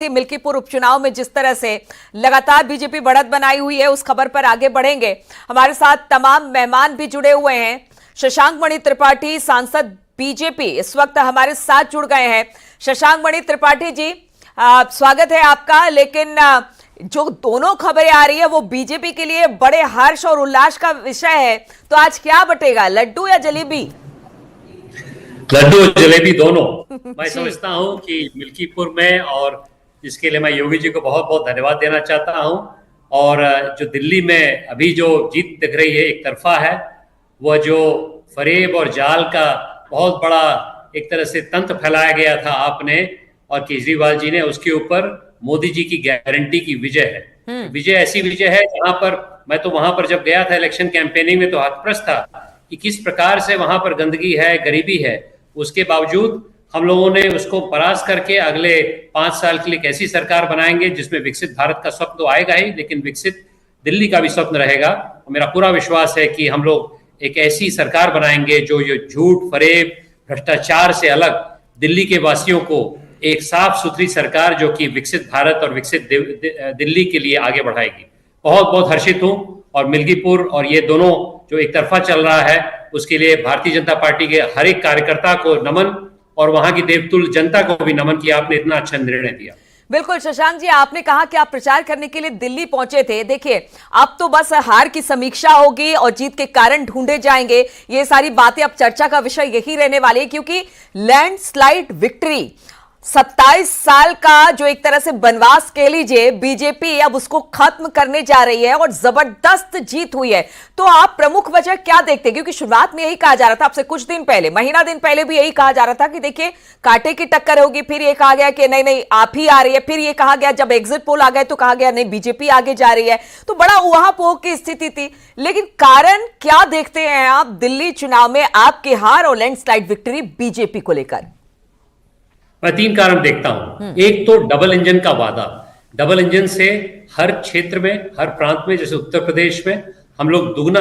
मिल्कीपुर उपचुनाव में जिस तरह से लगातार बीजेपी बढ़त बनाई हुई है, उस खबर पर आगे बढ़ेंगे। हमारे साथ तमाम मेहमान भी जुड़े हुए हैं। शशांक मणि त्रिपाठी, सांसद बीजेपी, इस वक्त हमारे साथ जुड़ गए हैं। शशांक मणि त्रिपाठी जी, स्वागत है आपका। लेकिन जो दोनों खबरें आ रही है वो बीजेपी के लिए बड़े हर्ष और उल्लास का विषय है, तो आज क्या बटेगा, लड्डू या जलेबी? लड्डू और जलेबी दोनों। मैं समझता हूं कि मिल्कीपुर में, और इसके लिए मैं योगी जी को बहुत बहुत धन्यवाद देना चाहता हूं। और जो दिल्ली में अभी जो जीत दिख रही है एक तरफा है, वह जो फरेब और जाल का बहुत बड़ा एक तरह से तंत्र फैलाया गया था आपने और केजरीवाल जी ने, उसके ऊपर मोदी जी की गारंटी की विजय है। विजय ऐसी विजय है जहां पर मैं तो वहां पर जब गया था इलेक्शन कैंपेनिंग में तो हतप्रस्त था कि किस प्रकार से वहां पर गंदगी है, गरीबी है। उसके बावजूद हम लोगों ने उसको परास्त करके अगले 5 साल के लिए कैसी सरकार बनाएंगे जिसमें विकसित भारत का स्वप्न तो आएगा ही, लेकिन विकसित दिल्ली का भी स्वप्न रहेगा। और मेरा पूरा विश्वास है कि हम लोग एक ऐसी सरकार बनाएंगे जो ये झूठ, फरेब, भ्रष्टाचार से अलग दिल्ली के वासियों को एक साफ सुथरी सरकार जो कि विकसित भारत और विकसित दिल्ली के लिए आगे बढ़ाएगी। बहुत बहुत हर्षित हूं। और मिल्कीपुर और ये दोनों जो एक तरफा चल रहा है, उसके लिए भारतीय जनता पार्टी के हर एक कार्यकर्ता को नमन, और वहां की देवतुल्य जनता को भी नमन कि आपने इतना अच्छा निर्णय दिया। बिल्कुल शशांक जी, आपने कहा कि आप प्रचार करने के लिए दिल्ली पहुंचे थे। देखिए, अब तो बस हार की समीक्षा होगी और जीत के कारण ढूंढे जाएंगे। ये सारी बातें अब चर्चा का विषय यही रहने वाली है, क्योंकि लैंडस्लाइड विक्ट्री, 27 साल का जो एक तरह से बनवास कह लीजिए, बीजेपी अब उसको खत्म करने जा रही है और जबरदस्त जीत हुई है। तो आप प्रमुख वजह क्या देखते हैं? क्योंकि शुरुआत में यही कहा जा रहा था, आपसे कुछ दिन पहले, महीना दिन पहले भी यही कहा जा रहा था कि देखिए कांटे की टक्कर होगी, फिर ये कहा गया कि नहीं नहीं आप ही आ रही है, फिर ये कहा गया, जब एग्जिट पोल आ गए तो कहा गया नहीं बीजेपी आगे जा रही है। तो बड़ा उहापोह की स्थिति थी। लेकिन कारण क्या देखते हैं आप दिल्ली चुनाव में आपके हार और लैंडस्लाइड विक्ट्री बीजेपी को लेकर? मैं 3 कारण देखता हूं। एक तो डबल इंजन का वादा। डबल इंजन से हर क्षेत्र में, हर प्रांत में, जैसे उत्तर प्रदेश में हम लोग दुगना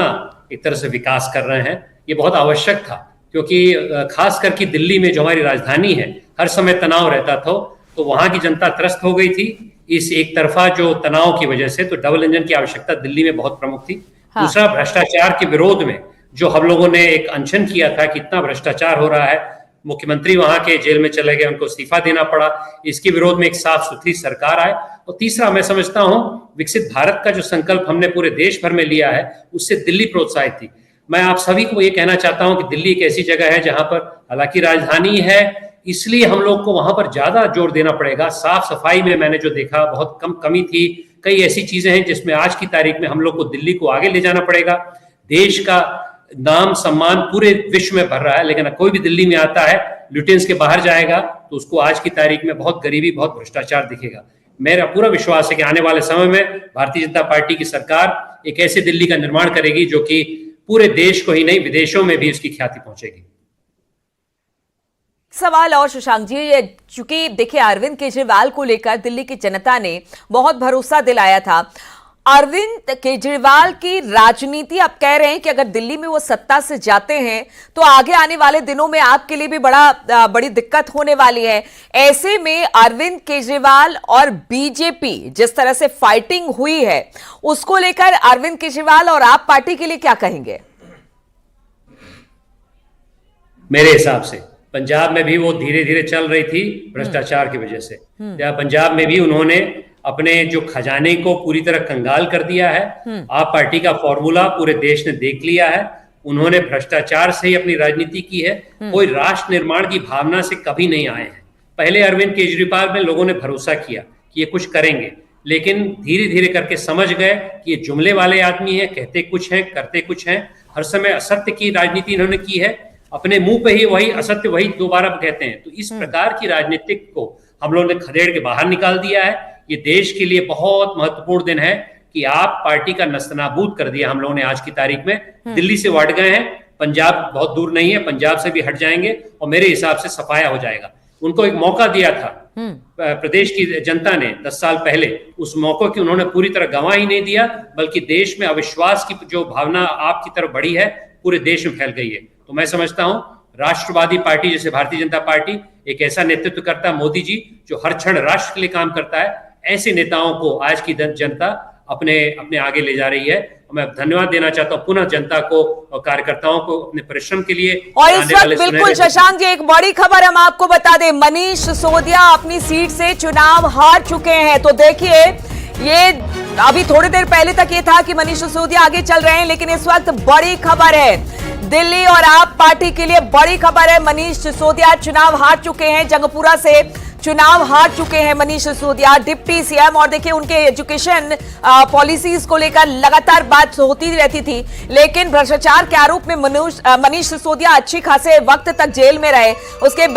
एक तरह से विकास कर रहे हैं। ये बहुत आवश्यक था, क्योंकि खास करके दिल्ली में जो हमारी राजधानी है, हर समय तनाव रहता था, तो वहां की जनता त्रस्त हो गई थी इस एक तरफा जो तनाव की वजह से। तो डबल इंजन की आवश्यकता दिल्ली में बहुत प्रमुख थी। दूसरा, भ्रष्टाचार के विरोध में जो हम लोगों ने एक अनशन किया था कि इतना भ्रष्टाचार हो रहा है, मुख्यमंत्री वहां के जेल में चले गए, उनको इस्तीफा देना पड़ा, इसके विरोध में एक साफ सुथरी सरकार आए। और तीसरा, मैं समझता हूं विकसित भारत का जो संकल्प हमने पूरे देश भर में लिया है, उससे दिल्ली प्रोत्साहित थी। मैं आप सभी को ये कहना चाहता हूं कि दिल्ली एक ऐसी जगह है जहां पर हालांकि राजधानी है, इसलिए हम लोग को वहां पर ज्यादा जोर देना पड़ेगा। साफ सफाई में मैंने जो देखा बहुत कम कमी थी। कई ऐसी चीजें हैं जिसमें आज की तारीख में हम लोग को दिल्ली को आगे ले जाना पड़ेगा। देश का नाम सम्मान पूरे विश्व में भर रहा है, लेकिन कोई भी दिल्ली में आता है, लुटेंस के बाहर जाएगा, तो उसको आज की तारीख में बहुत गरीबी, बहुत भ्रष्टाचार दिखेगा। मेरा पूरा विश्वास है कि आने वाले समय में भारतीय जनता पार्टी की सरकार एक ऐसे दिल्ली का निर्माण करेगी जो कि पूरे देश को ही नहीं, विदेशों में भी उसकी ख्याति पहुंचेगी। सवाल और शशांक जी, चूंकि देखिए अरविंद केजरीवाल को लेकर दिल्ली की जनता ने बहुत भरोसा दिलाया था। अरविंद केजरीवाल की राजनीति, आप कह रहे हैं कि अगर दिल्ली में वो सत्ता से जाते हैं तो आगे आने वाले दिनों में आपके लिए भी बड़ी दिक्कत होने वाली है। ऐसे में अरविंद केजरीवाल और बीजेपी जिस तरह से फाइटिंग हुई है, उसको लेकर अरविंद केजरीवाल और आप पार्टी के लिए क्या कहेंगे? मेरे हिसाब से पंजाब में भी वो धीरे धीरे चल रही थी भ्रष्टाचार की वजह से। पंजाब में भी उन्होंने अपने जो खजाने को पूरी तरह कंगाल कर दिया है। आप पार्टी का फॉर्मूला पूरे देश ने देख लिया है। उन्होंने भ्रष्टाचार से ही अपनी राजनीति की है, कोई राष्ट्र निर्माण की भावना से कभी नहीं आए हैं। पहले अरविंद केजरीवाल में लोगों ने भरोसा किया कि ये कुछ करेंगे, लेकिन धीरे धीरे करके समझ गए कि ये जुमले वाले आदमी है, कहते कुछ हैं, करते कुछ हैं। हर समय असत्य की राजनीति इन्होंने की है, अपने मुंह पे ही वही असत्य वही दोबारा कहते हैं। तो इस प्रकार की राजनीतिक को हम लोगों ने खदेड़ के बाहर निकाल दिया है। ये देश के लिए बहुत महत्वपूर्ण दिन है कि आप पार्टी का नस्तनाबूद कर दिया हम लोगों ने आज की तारीख में। दिल्ली से हट गए हैं, पंजाब बहुत दूर नहीं है, पंजाब से भी हट जाएंगे और मेरे हिसाब से सफाया हो जाएगा। उनको एक मौका दिया था प्रदेश की जनता ने 10 साल पहले, उस मौके की उन्होंने पूरी तरह गंवा ही नहीं दिया, बल्कि देश में अविश्वास की जो भावना आपकी तरफ बढ़ी है पूरे देश में फैल गई है। तो मैं समझता हूं राष्ट्रवादी पार्टी जैसे भारतीय जनता पार्टी एक ऐसा नेतृत्व करता है मोदी जी जो हर क्षण राष्ट्र के लिए काम करता है। ऐसे नेताओं को आज की जनता अपने अपने आगे ले जा रही है। मैं धन्यवाद देना चाहता हूं पुनः जनता को और कार्यकर्ताओं को अपने परिश्रम के लिए। और इस वक्त बिल्कुल शशांक जी एक बड़ी खबर हम आपको बता दें, मनीष सिसोदिया अपनी सीट से चुनाव हार चुके हैं। तो देखिए, ये अभी थोड़ी देर पहले तक ये था कि मनीष सिसोदिया आगे चल रहे हैं, लेकिन इस वक्त बड़ी खबर है, दिल्ली और आप पार्टी के लिए बड़ी खबर है। मनीष सिसोदिया चुनाव हार चुके हैं, जंगपुरा से चुनाव हार चुके हैं मनीष सिसोदिया, डिप्टी सीएम। और देखिए, उनके एजुकेशन पॉलिसीज को लेकर लगातार बात होती रहती थी, लेकिन भ्रष्टाचार के आरोप में मनीष सिसोदिया अच्छी खासे वक्त तक जेल में रहे। उसके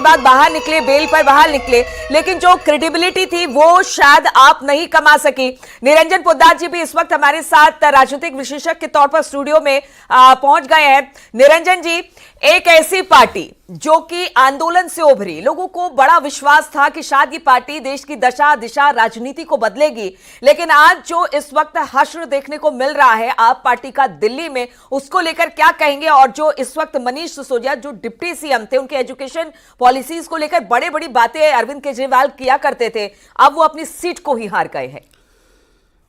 बाद बाहर निकले, बेल पर बाहर निकले, लेकिन जो क्रेडिबिलिटी थी वो शायद आप नहीं कमा सकी। निरंजन पोद्दार जी भी इस वक्त हमारे साथ राजनीतिक विशेषज्ञ के तौर पर स्टूडियो में पहुंच गए हैं। निरंजन जी, एक ऐसी पार्टी जो कि आंदोलन से उभरी, लोगों को बड़ा विश्वास था कि शायद ये पार्टी देश की दशा दिशा राजनीति को बदलेगी, लेकिन आज जो इस वक्त हश्र देखने को मिल रहा है आप पार्टी का दिल्ली में, उसको लेकर क्या कहेंगे? और जो इस वक्त मनीष सिसोदिया जो डिप्टी सीएम थे, उनके एजुकेशन पॉलिसीज को लेकर बड़ी बड़ी बातें अरविंद केजरीवाल किया करते थे, अब वो अपनी सीट को ही हार गए हैं।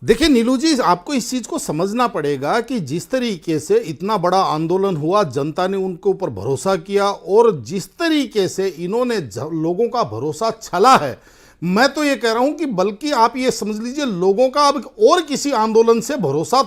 देखिए नीलू जी, आपको इस चीज को समझना पड़ेगा कि जिस तरीके से इतना बड़ा आंदोलन हुआ, जनता ने उनके ऊपर भरोसा किया और जिस तरीके से इन्होंने लोगों का भरोसा छला है, मैं तो ये कह रहा हूं कि बल्कि आप ये समझ लीजिए लोगों का अब और किसी आंदोलन से भरोसा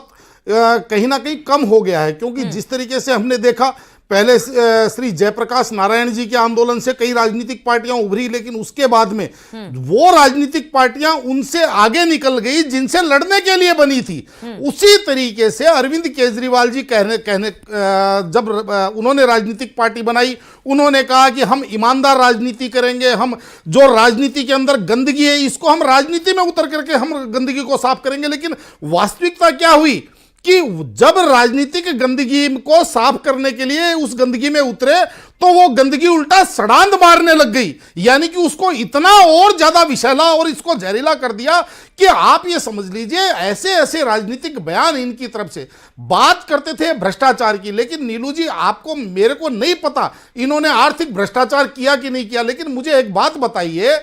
कहीं ना कहीं कम हो गया है। क्योंकि जिस तरीके से हमने देखा, पहले श्री जयप्रकाश नारायण जी के आंदोलन से कई राजनीतिक पार्टियां उभरी, लेकिन उसके बाद में वो राजनीतिक पार्टियां उनसे आगे निकल गई जिनसे लड़ने के लिए बनी थी। उसी तरीके से अरविंद केजरीवाल जी जब उन्होंने राजनीतिक पार्टी बनाई, उन्होंने कहा कि हम ईमानदार राजनीति करेंगे, हम जो राजनीति के अंदर गंदगी है इसको हम राजनीति में उतर करके हम गंदगी को साफ करेंगे। लेकिन वास्तविकता क्या हुई कि जब राजनीतिक गंदगी को साफ करने के लिए उस गंदगी में उतरे तो वो गंदगी उल्टा सड़ांध मारने लग गई, यानी कि उसको इतना और ज्यादा विषैला और इसको जहरीला कर दिया कि आप ये समझ लीजिए ऐसे ऐसे राजनीतिक बयान इनकी तरफ से बात करते थे भ्रष्टाचार की। लेकिन नीलू जी, आपको मेरे को नहीं पता इन्होंने आर्थिक भ्रष्टाचार किया कि नहीं किया, लेकिन मुझे एक बात बताइए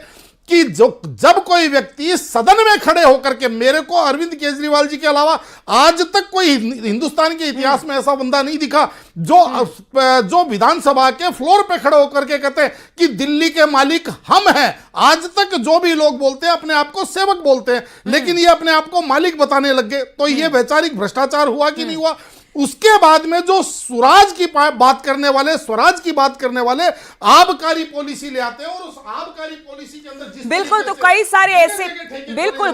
कि जब कोई व्यक्ति सदन में खड़े होकर के, मेरे को अरविंद केजरीवाल जी के अलावा आज तक कोई हिंदुस्तान के इतिहास में ऐसा बंदा नहीं दिखा जो विधानसभा के फ्लोर पे खड़े होकर के कहते हैं कि दिल्ली के मालिक हम हैं। आज तक जो भी लोग बोलते हैं अपने आप को सेवक बोलते हैं, लेकिन ये अपने आप को मालिक बताने लग गए। तो ये वैचारिक भ्रष्टाचार हुआ कि नहीं हुआ? उसके बाद में जो स्वराज की बात करने वाले आबकारी पॉलिसी ले आते हैं और उस आबकारी पॉलिसी के अंदर बिल्कुल, तो कई सारे ऐसे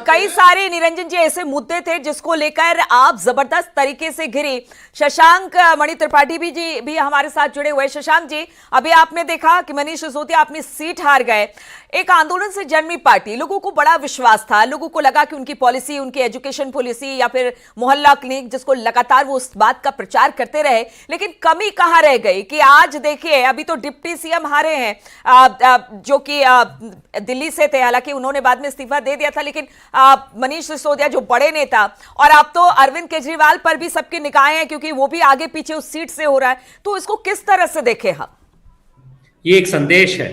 कई सारे निरंजन जी ऐसे मुद्दे थे जिसको लेकर आप जबरदस्त तरीके से घिरी। शशांक मणि त्रिपाठी भी हमारे साथ जुड़े हुए। शशांक जी, अभी आपने देखा कि मनीष सिसोदिया अपनी सीट हार गए। एक आंदोलन से जन्मी पार्टी, लोगों को बड़ा विश्वास था, लोगों को लगा कि उनकी पॉलिसी, उनकी एजुकेशन पॉलिसी या फिर मोहल्ला क्लिनिक, जिसको लगातार वो उस बात का प्रचार करते रहे, लेकिन कमी कहां रह गई कि आज देखिए अभी तो डिप्टी सीएम हारे हैं जो कि दिल्ली से थे, हालांकि उन्होंने बाद में इस्तीफा दे दिया था, लेकिन मनीष सिसोदिया जो बड़े नेता, और अब तो अरविंद केजरीवाल पर भी सबकी निगाहें हैं क्योंकि वो भी आगे पीछे उस सीट से हो रहा है। तो इसको किस तरह से देखें हम? ये एक संदेश है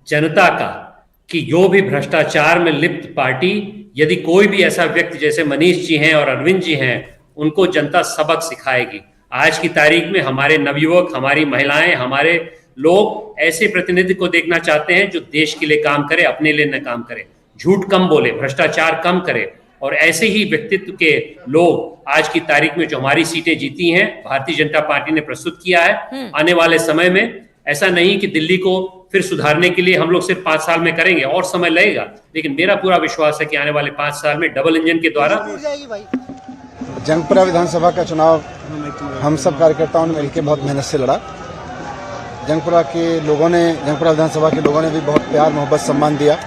जनता का कि जो भी भ्रष्टाचार में लिप्त पार्टी, यदि कोई भी ऐसा व्यक्ति जैसे मनीष जी हैं और अरविंद जी हैं, उनको जनता सबक सिखाएगी। आज की तारीख में हमारे नवयुवक, हमारी महिलाएं, हमारे लोग ऐसे प्रतिनिधि को देखना चाहते हैं जो देश के लिए काम करे, अपने लिए न काम करे, झूठ कम बोले, भ्रष्टाचार कम करे। और ऐसे ही व्यक्तित्व के लोग आज की तारीख में जो हमारी सीटें जीती हैं, भारतीय जनता पार्टी ने प्रस्तुत किया है। आने वाले समय में ऐसा नहीं कि दिल्ली को फिर सुधारने के लिए हम लोग सिर्फ 5 साल में करेंगे, और समय लगेगा, लेकिन मेरा पूरा विश्वास है कि आने वाले 5 साल में डबल इंजन के द्वारा जंगपुरा विधानसभा का चुनाव हम सब कार्यकर्ताओं ने मिलकर बहुत मेहनत से लड़ा। जंगपुरा विधानसभा के लोगों ने भी बहुत प्यार, मोहब्बत, सम्मान दिया,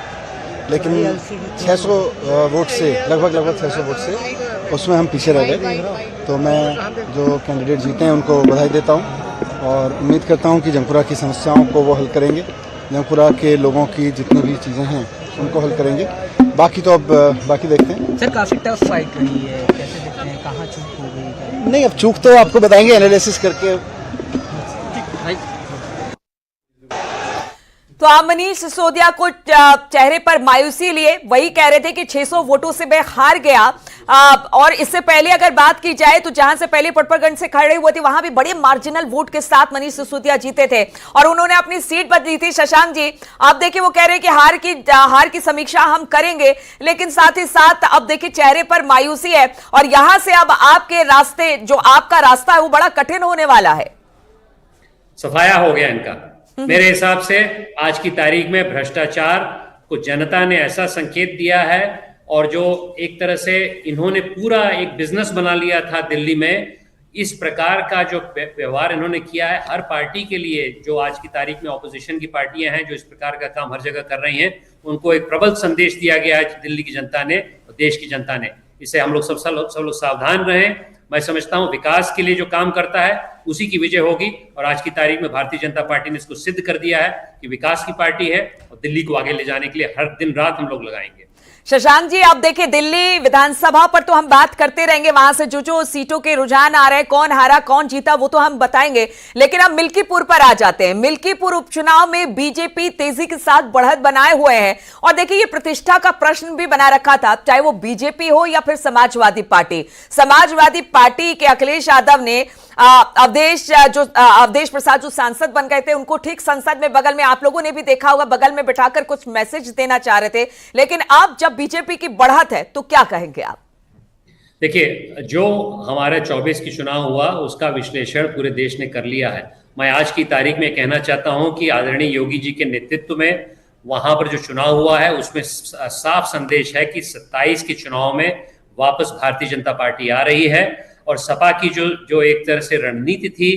लेकिन 600 वोट से लगभग 600 वोट से उसमें हम पीछे रह गए। तो मैं जो कैंडिडेट जीते हैं उनको बधाई देता हूं और उम्मीद करता हूं कि जंगपुरा की समस्याओं को वो हल करेंगे, जंगपुरा के लोगों की जितनी भी चीज़ें हैं उनको हल करेंगे। बाकी तो अब बाकी देखते हैं। सर, काफी टफ फाइट रही है, कैसे देखते हैं, कहाँ चूक हो गई? नहीं, अब चूक तो आपको बताएंगे एनालिसिस करके। तो तो आप मनीष सिसोदिया को चेहरे पर मायूसी लिए वही कह रहे थे कि 600 वोटों से मैं हार गया। और इससे पहले अगर बात की जाए तो जहां से पहले पटपरगंज से खड़े हुए थे वहां भी बड़े मार्जिनल वोट के साथ मनीष सिसोदिया जीते थे और उन्होंने अपनी सीट बदली थी। शशांक जी, आप देखिए वो कह रहे हैं कि हार की समीक्षा हम करेंगे, लेकिन साथ ही साथ अब देखिए चेहरे पर मायूसी है और यहां से अब आपके रास्ते, जो आपका रास्ता है वो बड़ा कठिन होने वाला है। सफाया हो गया इनका। मेरे हिसाब से आज की तारीख में भ्रष्टाचार को जनता ने ऐसा संकेत दिया है और जो एक तरह से इन्होंने पूरा एक बिजनेस बना लिया था दिल्ली में, इस प्रकार का जो व्यवहार इन्होंने किया है हर पार्टी के लिए, जो आज की तारीख में ऑपोजिशन की पार्टियां हैं जो इस प्रकार का काम हर जगह कर रही हैं, उनको एक प्रबल संदेश दिया गया है दिल्ली की जनता ने और देश की जनता ने। इससे हम लोग सब लोग सावधान रहें। मैं समझता हूं विकास के लिए जो काम करता है उसी की विजय होगी और आज की तारीख में भारतीय जनता पार्टी ने इसको सिद्ध कर दिया है कि विकास की पार्टी है और दिल्ली को आगे ले जाने के लिए हर दिन रात हम लोग लगाएंगे। शशांक जी, आप देखिए दिल्ली विधानसभा पर तो हम बात करते रहेंगे, वहां से जो सीटों के रुझान आ रहे हैं, कौन हारा कौन जीता वो तो हम बताएंगे, लेकिन अब मिल्कीपुर पर आ जाते हैं। मिल्कीपुर उपचुनाव में बीजेपी तेजी के साथ बढ़त बनाए हुए है और देखिए ये प्रतिष्ठा का प्रश्न भी बना रखा था, चाहे वो बीजेपी हो या फिर समाजवादी पार्टी। समाजवादी पार्टी के अखिलेश यादव ने अवधेश प्रसाद जो सांसद बन गए थे उनको ठीक संसद में बगल में, आप लोगों ने भी देखा होगा, बगल में बिठाकर कुछ मैसेज देना चाह रहे थे, लेकिन अब जब बीजेपी की बढ़त है तो क्या कहेंगे आप? देखिए, जो हमारे 24 की चुनाव हुआ उसका विश्लेषण पूरे देश ने कर लिया है। मैं आज की तारीख में कहना चाहता हूं कि आदरणीय योगी जी के नेतृत्व में वहां पर जो चुनाव हुआ है उसमें साफ संदेश है कि 27 के चुनाव में वापस भारतीय जनता पार्टी आ रही है और सपा की जो एक तरह से रणनीति थी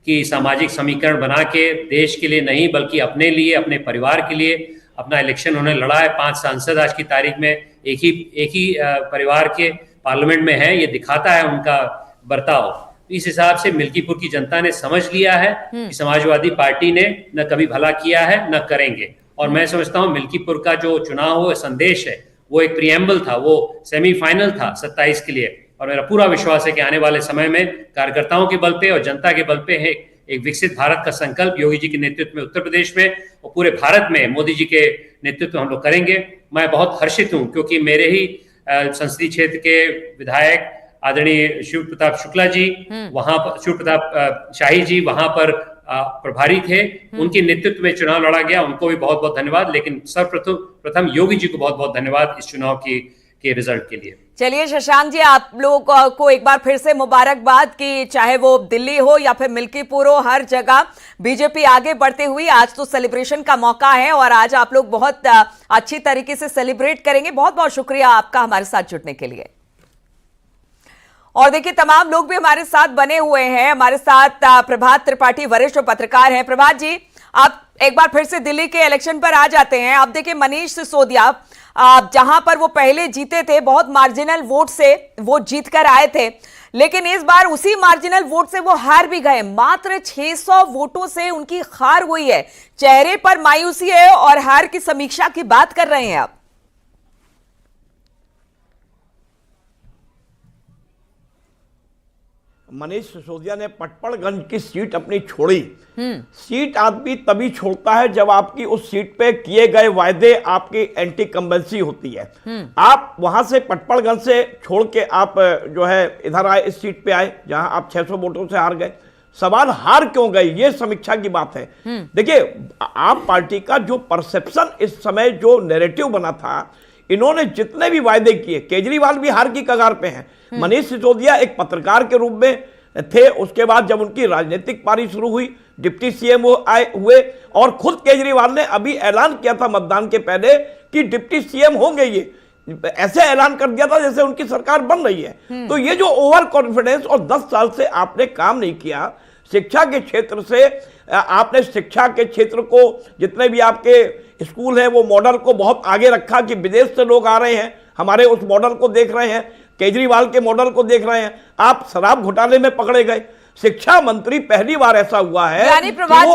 कि सामाजिक समीकरण बना के देश के लिए नहीं बल्कि अपने लिए, अपने परिवार के लिए अपना इलेक्शन उन्होंने लड़ा है। 5 सांसद आज की तारीख में एक ही परिवार के पार्लियामेंट में है, ये दिखाता है उनका बर्ताव। इस हिसाब से मिल्कीपुर की जनता ने समझ लिया है कि समाजवादी पार्टी ने न कभी भला किया है न करेंगे। और मैं समझता हूं मिल्कीपुर का जो चुनाव हो संदेश है वो एक प्रीएम्बल था, वो सेमीफाइनल था 27 के लिए। और मेरा पूरा विश्वास है कि आने वाले समय में कार्यकर्ताओं के बल पे और जनता के बल पे है एक विकसित भारत का संकल्प योगी जी के नेतृत्व में उत्तर प्रदेश में और पूरे भारत में मोदी जी के नेतृत्व में हम लोग करेंगे। मैं बहुत हर्षित हूं क्योंकि मेरे ही संसदीय क्षेत्र के विधायक आदरणीय शिव प्रताप शुक्ला जी वहां पर, शिव प्रताप शाही जी वहां पर प्रभारी थे, उनके नेतृत्व में चुनाव लड़ा गया, उनको भी बहुत बहुत धन्यवाद। लेकिन सर्वप्रथम योगी जी को बहुत बहुत धन्यवाद इस चुनाव के रिजल्ट के लिए। चलिए शशांक जी, आप लोगों को एक बार फिर से मुबारकबाद कि चाहे वो दिल्ली हो या फिर मिल्कीपुर हो, हर जगह बीजेपी आगे बढ़ते हुई। आज तो सेलिब्रेशन का मौका है और आज आप लोग बहुत अच्छी तरीके से सेलिब्रेट करेंगे। बहुत बहुत शुक्रिया आपका हमारे साथ जुड़ने के लिए। और देखिए तमाम लोग भी हमारे साथ बने हुए हैं। हमारे साथ प्रभात त्रिपाठी वरिष्ठ पत्रकार हैं। प्रभात जी, आप एक बार फिर से दिल्ली के इलेक्शन पर आ जाते हैं। अब देखिए मनीष सिसोदिया जहां पर वो पहले जीते थे, बहुत मार्जिनल वोट से वो जीत कर आए थे, लेकिन इस बार उसी मार्जिनल वोट से वो हार भी गए। मात्र 600 वोटों से उनकी हार हुई है। चेहरे पर मायूसी है और हार की समीक्षा की बात कर रहे हैं आप। मनीष सिसोदिया ने पटपड़गंज की सीट अपनी छोड़ी। सीट आदमी तभी छोड़ता है जब आपकी उस सीट पे किए गए वायदे, आपकी एंटी कंबेंसी होती है। आप वहां से पटपड़गंज से छोड़ के आप जो है इधर आए, इस सीट पे आए जहां आप 600 वोटों से हार गए। सवाल हार क्यों गए, ये समीक्षा की बात है। देखिए, आप पार्टी का जो परसेप्शन इस समय जो नैरेटिव बना था, इन्होंने जितने भी वायदे किए, केजरीवाल भी हार की कगार पे हैं। मनीष सिसोदिया एक पत्रकार के रूप में थे, उसके बाद जब उनकी राजनीतिक पारी शुरू हुई, डिप्टी सीएम आए हुए और खुद केजरीवाल ने अभी ऐलान किया था मतदान के पहले कि डिप्टी सीएम होंगे। ये ऐसे ऐलान कर दिया था जैसे उनकी सरकार बन रही है। तो ये जो ओवर कॉन्फिडेंस, और 10 साल से आपने काम नहीं किया शिक्षा के क्षेत्र से, आपने शिक्षा के क्षेत्र को, जितने भी आपके स्कूल हैं वो मॉडल को बहुत आगे रखा कि विदेश से लोग आ रहे हैं, हमारे उस मॉडल को देख रहे हैं, केजरीवाल के मॉडल को देख रहे हैं। आप शराब घोटाले में पकड़े गए। शिक्षा मंत्री पहली बार ऐसा हुआ है यानी प्रभात जी